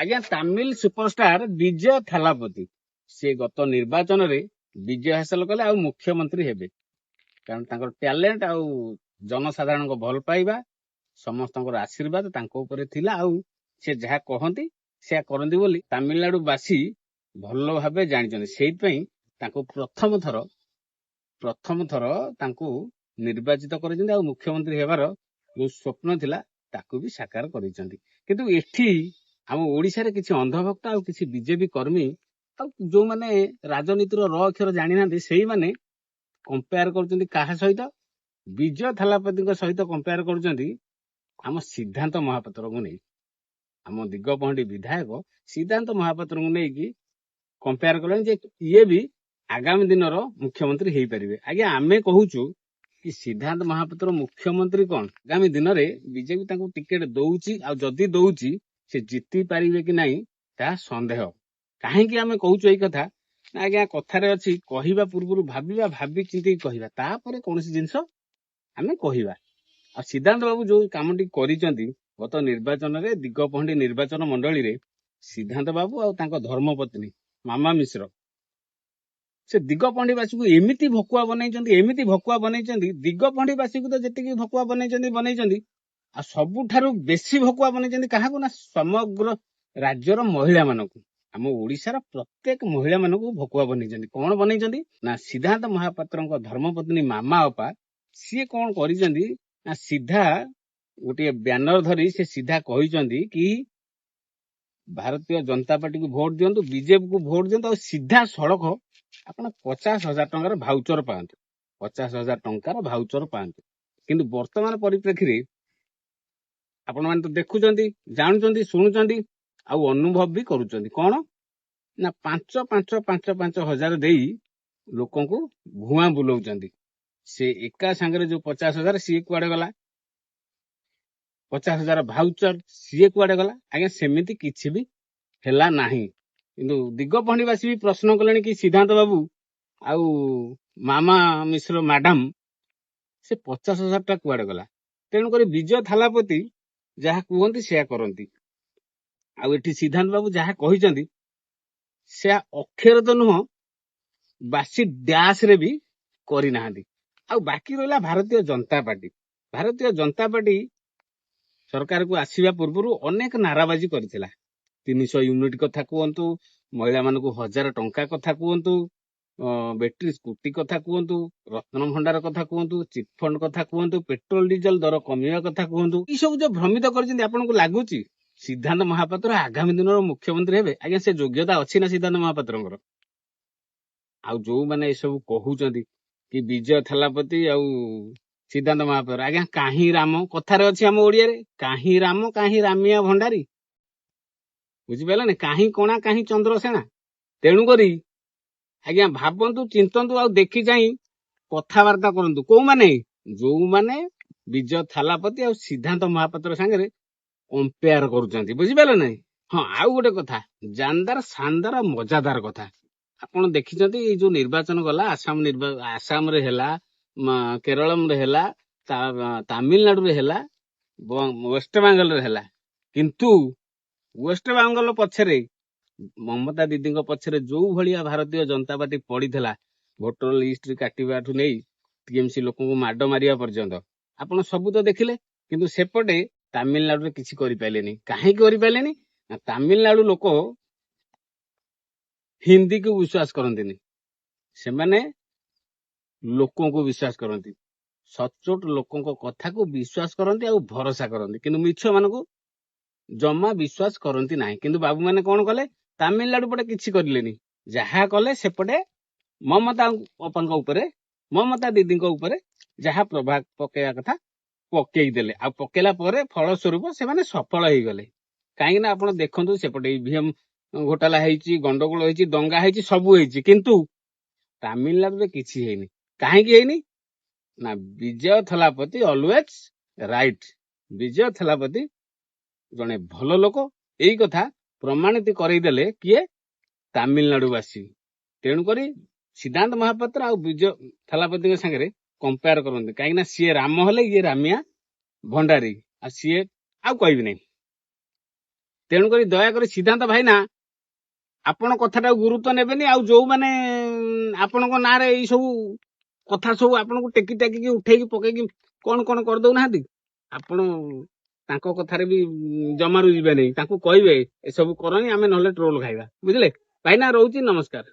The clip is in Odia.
ଆଜ୍ଞା ତାମିଲ ସୁପରଷ୍ଟାର ବିଜୟ ଥାଲାପତି ସେ ଗତ ନିର୍ବାଚନରେ ବିଜୟ ହାସଲ କଲେ ଆଉ ମୁଖ୍ୟମନ୍ତ୍ରୀ ହେବେ। କାରଣ ତାଙ୍କର ଟ୍ୟାଲେଣ୍ଟ ଆଉ ଜନସାଧାରଣଙ୍କ ଭଲ ପାଇବା ସମସ୍ତଙ୍କର ଆଶୀର୍ବାଦ ତାଙ୍କ ଉପରେ ଥିଲା ଆଉ ସେ ଯାହା କହନ୍ତି ସେୟା କରନ୍ତି ବୋଲି ତାମିଲନାଡୁ ବାସୀ ଭଲ ଭାବେ ଜାଣିଛନ୍ତି। ସେଇଥିପାଇଁ ତାଙ୍କୁ ପ୍ରଥମ ଥର ତାଙ୍କୁ ନିର୍ବାଚିତ କରିଛନ୍ତି ଆଉ ମୁଖ୍ୟମନ୍ତ୍ରୀ ହେବାର ଯୋଉ ସ୍ୱପ୍ନ ଥିଲା ତାକୁ ବି ସାକାର କରିଛନ୍ତି। କିନ୍ତୁ ଏଠି ଆମ ଓଡିଶାରେ କିଛି ଅନ୍ଧଭକ୍ତ ଆଉ କିଛି ବିଜେପି କର୍ମୀ ଆଉ ଯୋଉମାନେ ରାଜନୀତିର ର ଅକ୍ଷର ଜାଣିନାହାନ୍ତି ସେଇମାନେ କମ୍ପେୟାର କରୁଛନ୍ତି କାହା ସହିତ? ବିଜୟ ଥାଲାପତିଙ୍କ ସହିତ କମ୍ପେୟାର କରୁଛନ୍ତି ଆମ ସିଦ୍ଧାନ୍ତ ମହାପାତ୍ରଙ୍କୁ ନେଇ। ଆମ ଦିଗପହଣ୍ଡି ବିଧାୟକ ସିଦ୍ଧାନ୍ତ ମହାପାତ୍ରଙ୍କୁ ନେଇକି କମ୍ପେୟାର କଲେଣି ଯେ ଇଏ ବି ଆଗାମୀ ଦିନର ମୁଖ୍ୟମନ୍ତ୍ରୀ ହେଇପାରିବେ। ଆଜ୍ଞା ଆମେ କହୁଛୁ କି ସିଦ୍ଧାନ୍ତ ମହାପାତ୍ର ମୁଖ୍ୟମନ୍ତ୍ରୀ କଣ? ଆଗାମୀ ଦିନରେ ବିଜେପି ତାଙ୍କୁ ଟିକେଟ ଦଉଛି ଆଉ ଯଦି ଦଉଛି ସେ ଜିତି ପାରିବେ କି ନାହିଁ ତାହା ସନ୍ଦେହ। କାହିଁକି ଆମେ କହୁଛୁ ଏଇ କଥା? ଆଜ୍ଞା କଥାରେ ଅଛି କହିବା ପୂର୍ବରୁ ଭାବିବା, ଭାବି ଚିନ୍ତିକି କହିବା, ତାପରେ କୌଣସି ଜିନିଷ ଆମେ କହିବା। ଆଉ ସିଦ୍ଧାନ୍ତ ବାବୁ ଯୋଉ କାମଟି କରିଛନ୍ତି ଗତ ନିର୍ବାଚନରେ ଦିଗପହଣ୍ଡି ନିର୍ବାଚନ ମଣ୍ଡଳୀରେ ସିଦ୍ଧାନ୍ତ ବାବୁ ଆଉ ତାଙ୍କ ଧର୍ମପତ୍ନୀ ମାମା ମିଶ୍ର ସେ ଦିଗପହଣ୍ଡିବାସୀକୁ ଏମିତି ଭକୁଆ ବନେଇଛନ୍ତି ଦିଗପହଣ୍ଡିବାସୀକୁ ତ ଯେତିକି ଭକୁଆ ବନେଇଛନ୍ତି ଆଉ ସବୁଠାରୁ ବେଶୀ ଭକୁଆ ବନେଇଛନ୍ତି କାହାକୁ? ନା ସମଗ୍ର ରାଜ୍ୟର ମହିଳା ମାନଙ୍କୁ, ଆମ ଓଡିଶାର ପ୍ରତ୍ୟେକ ମହିଳା ମାନଙ୍କୁ ଭକୁଆ ବନେଇଛନ୍ତି। କଣ ବନେଇଛନ୍ତି? ନା ସିଦ୍ଧାନ୍ତ ମହାପାତ୍ରଙ୍କ ଧର୍ମପତ୍ନୀ ମାମା ଅପା ସିଏ କଣ କରିଛନ୍ତି ନା ସିଧା ଗୋଟିଏ ବ୍ୟାନର ଧରି ସେ ସିଧା କହିଛନ୍ତି କି ଭାରତୀୟ ଜନତା ପାର୍ଟିକୁ ଭୋଟ ଦିଅନ୍ତୁ, ବିଜେପିକୁ ଭୋଟ ଦିଅନ୍ତୁ ଆଉ ସିଧା ସଳଖ ଆପଣ 50,000 ଟଙ୍କାର ଭାଉଚର ପାଆନ୍ତୁ। 50,000 ଟଙ୍କାର ଭାଉଚର ପାଆନ୍ତୁ। କିନ୍ତୁ ବର୍ତ୍ତମାନ ପରିପ୍ରେକ୍ଷୀରେ ଆପଣମାନେ ତ ଦେଖୁଛନ୍ତି, ଜାଣୁଛନ୍ତି, ଶୁଣୁଛନ୍ତି ଆଉ ଅନୁଭବ ବି କରୁଛନ୍ତି। କଣ ନା 5,500 ଦେଇ ଲୋକଙ୍କୁ ଭୁଆଁ ବୁଲଉଛନ୍ତି। ସେ ଏକା ସାଙ୍ଗରେ ଯୋଉ 50,000 ସିଏ କୁଆଡେ ଗଲା? 50,000 ଭାଉଚର ସିଏ କୁଆଡେ ଗଲା? ଆଜ୍ଞା ସେମିତି କିଛି ବି ହେଲା ନାହିଁ। କିନ୍ତୁ ଦିଗପହଣ୍ଡିବାସୀ ବି ପ୍ରଶ୍ନ କଲେଣି କି ସିଦ୍ଧାନ୍ତ ବାବୁ ଆଉ ମାମା ମିଶ୍ର ମ୍ୟାଡାମ ସେ 50,000 ଟା କୁଆଡେ ଗଲା? ତେଣୁକରି ବିଜୟ ଥାଲାପତି ଯାହା କୁହନ୍ତି ସେୟା କରନ୍ତି। ଆଉ ଏଠି ସିଦ୍ଧାନ୍ତ ବାବୁ ଯାହା କହିଛନ୍ତି ସେୟା ଅକ୍ଷର ତ ନୁହଁ, ବାସି ଡ୍ୟାସ ରେ ବି କରିନାହାନ୍ତି। ଆଉ ବାକି ରହିଲା ଭାରତୀୟ ଜନତା ପାର୍ଟି। ଭାରତୀୟ ଜନତା ପାର୍ଟି ସରକାରକୁ ଆସିବା ପୂର୍ବରୁ ଅନେକ ନାରାବାଜି କରିଥିଲା। 300 ୟୁନିଟ କଥା କୁହନ୍ତୁ, ମହିଳା ମାନଙ୍କୁ 1,000 ଟଙ୍କା କଥା କୁହନ୍ତୁ, ବ୍ୟାଟେରୀ ସ୍କୁଟି କଥା କୁହନ୍ତୁ, ରତ୍ନ ଭଣ୍ଡାର କଥା କୁହନ୍ତୁ, ଚିଟଫଣ୍ଡ କଥା କୁହନ୍ତୁ, ପେଟ୍ରୋଲ ଡିଜେଲ ଦର କମିବା କଥା କୁହନ୍ତୁ, ଏଇ ସବୁ ଯୋଉ ଭ୍ରମିତ କରିଛନ୍ତି ଆପଣଙ୍କୁ ଲାଗୁଛି ସିଦ୍ଧାନ୍ତ ମହାପାତ୍ର ଆଗାମୀ ଦିନର ମୁଖ୍ୟମନ୍ତ୍ରୀ ହେବେ? ଆଜ୍ଞା ସେ ଯୋଗ୍ୟତା ଅଛି ନା ସିଦ୍ଧାନ୍ତ ମହାପାତ୍ରଙ୍କର? ଆଉ ଯୋଉମାନେ ଏସବୁ କହୁଛନ୍ତି କି ବିଜୟ ଥାଲାପତି ଆଉ ସିଦ୍ଧାନ୍ତ ମହାପାତ୍ର, ଆଜ୍ଞା କାହିଁ ରାମ କଥାରେ ଅଛି ଆମ ଓଡିଆରେ, କାହିଁ ରାମ କାହିଁ ରାମିଆ ଭଣ୍ଡାରୀ, ବୁଝିପାରିଲେ? କାହିଁ କଣା କାହିଁ ଚନ୍ଦ୍ରସେନା। ତେଣୁକରି ଆଜ୍ଞା ଭାବନ୍ତୁ, ଚିନ୍ତନ୍ତୁ ଆଉ ଦେଖି ଚାହିଁ କଥାବାର୍ତ୍ତା କରନ୍ତୁ। କୋଉମାନେ? ଯୋଉମାନେ ବିଜୟ ଥାଲାପତି ଆଉ ସିଦ୍ଧାନ୍ତ ମହାପାତ୍ର ସାଙ୍ଗରେ କମ୍ପେୟାର କରୁଛନ୍ତି, ବୁଝିପାରିଲେ ନାଇଁ? ହଁ ଆଉ ଗୋଟେ କଥା, ଜାନଦାର ଶାନଦାର ମଜାଦାର କଥା ଆପଣ ଦେଖିଛନ୍ତି। ଏଇ ଯୋଉ ନିର୍ବାଚନ ଗଲା ଆସାମରେ ହେଲା, କେରଳରେ ହେଲା, ତାମିଲନାଡୁରେ ହେଲା, ୱେଷ୍ଟବେଙ୍ଗଲରେ ହେଲା, କିନ୍ତୁ ୱେଷ୍ଟବେଙ୍ଗଲ ପଛରେ ମମତା ଦିଦିଙ୍କ ପଛରେ ଯୋଉ ଭଳିଆ ଭାରତୀୟ ଜନତା ପାର୍ଟି ପଡିଥିଲା, ଭୋଟର ଲିଷ୍ଟ କାଟିବାଠୁ ନେଇ ଟିଏମସି ଲୋକଙ୍କୁ ମାଡ ମାରିବା ପର୍ଯ୍ୟନ୍ତ ଆପଣ ସବୁ ତ ଦେଖିଲେ। କିନ୍ତୁ ସେପଟେ ତାମିଲନାଡୁରେ କିଛି କରିପାରିଲେନି। କାହିଁକି କରିପାରିଲେନି? ନା ତାମିଲନାଡୁ ଲୋକ ହିନ୍ଦୀକୁ ବିଶ୍ୱାସ କରନ୍ତିନି, ସେମାନେ ଲୋକଙ୍କୁ ବିଶ୍ୱାସ କରନ୍ତି, ସଚ୍ଚୋଟ ଲୋକଙ୍କ କଥାକୁ ବିଶ୍ୱାସ କରନ୍ତି ଆଉ ଭରସା କରନ୍ତି, କିନ୍ତୁ ମିଛ ମାନଙ୍କୁ ଜମା ବିଶ୍ୱାସ କରନ୍ତି ନାହିଁ। କିନ୍ତୁ ବାବୁ ମାନେ କଣ କଲେ? ତାମିଲନାଡୁ ପଟେ କିଛି କରିଲେନି, ଯାହା କଲେ ସେପଟେ ମମତା ଅପାଙ୍କ ଉପରେ, ମମତା ଦିଦିଙ୍କ ଉପରେ ଯାହା ପ୍ରଭାବ ପକେଇବା କଥା ପକେଇଦେଲେ। ଆଉ ପକେଇଲା ପରେ ଫଳସ୍ୱରୂପ ସେମାନେ ସଫଳ ହେଇଗଲେ। କାହିଁକି ନା ଆପଣ ଦେଖନ୍ତୁ ସେପଟେ ଇଭିଏମ ଘୋଟାଲା ହେଇଛି, ଗଣ୍ଡଗୋଳ ହେଇଛି, ଦଙ୍ଗା ହେଇଛି, ସବୁ ହେଇଛି, କିନ୍ତୁ ତାମିଲନାଡୁରେ କିଛି ହେଇନି। କାହିଁକି ହେଇନି? ନା ବିଜୟ ଥାଲାପତି ଅଲୱେଜ ରାଇଟ। ବିଜୟ ଥାଲାପତି ଜଣେ ଭଲ ଲୋକ, ଏଇ କଥା ପ୍ରମାଣିତ କରେଇଦେଲେ କିଏ? ତାମିଲନାଡୁବାସୀ। ତେଣୁକରି ସିଦ୍ଧାନ୍ତ ମହାପାତ୍ର ଆଉ ବିଜୟ ଥାଲାପତିଙ୍କ ସାଙ୍ଗରେ କମ୍ପେୟାର କରନ୍ତି। କାହିଁକି ନା ସିଏ ରାମ ହେଲେ, ଇଏ ରାମିଆ ଭଣ୍ଡାରୀ, ଆଉ ସିଏ ଆଉ କହିବି ନାହିଁ। ତେଣୁକରି ଦୟାକରି ସିଦ୍ଧାନ୍ତ ଭାଇନା ଆପଣ କଥାଟାକୁ ଗୁରୁତ୍ୱ ନେବେନି। ଆଉ ଯୋଉମାନେ ଆପଣଙ୍କ ନାଁରେ ଏଇ ସବୁ କଥା ସବୁ ଆପଣଙ୍କୁ ଟେକି ଟାକିକି ଉଠେଇକି ପକେଇକି କଣ କଣ କରିଦଉନାହାନ୍ତି, ଆପଣ ତାଙ୍କ କଥାରେ ବି ଜମାରୁ ଯିବେ ନାହିଁ। ତାଙ୍କୁ କହିବେ ଏସବୁ କରନି, ଆମେ ନହେଲେ ଟ୍ରୋଲ ଖାଇବା। ବୁଝିଲେ ଭାଇନା, ରହୁଛି, ନମସ୍କାର।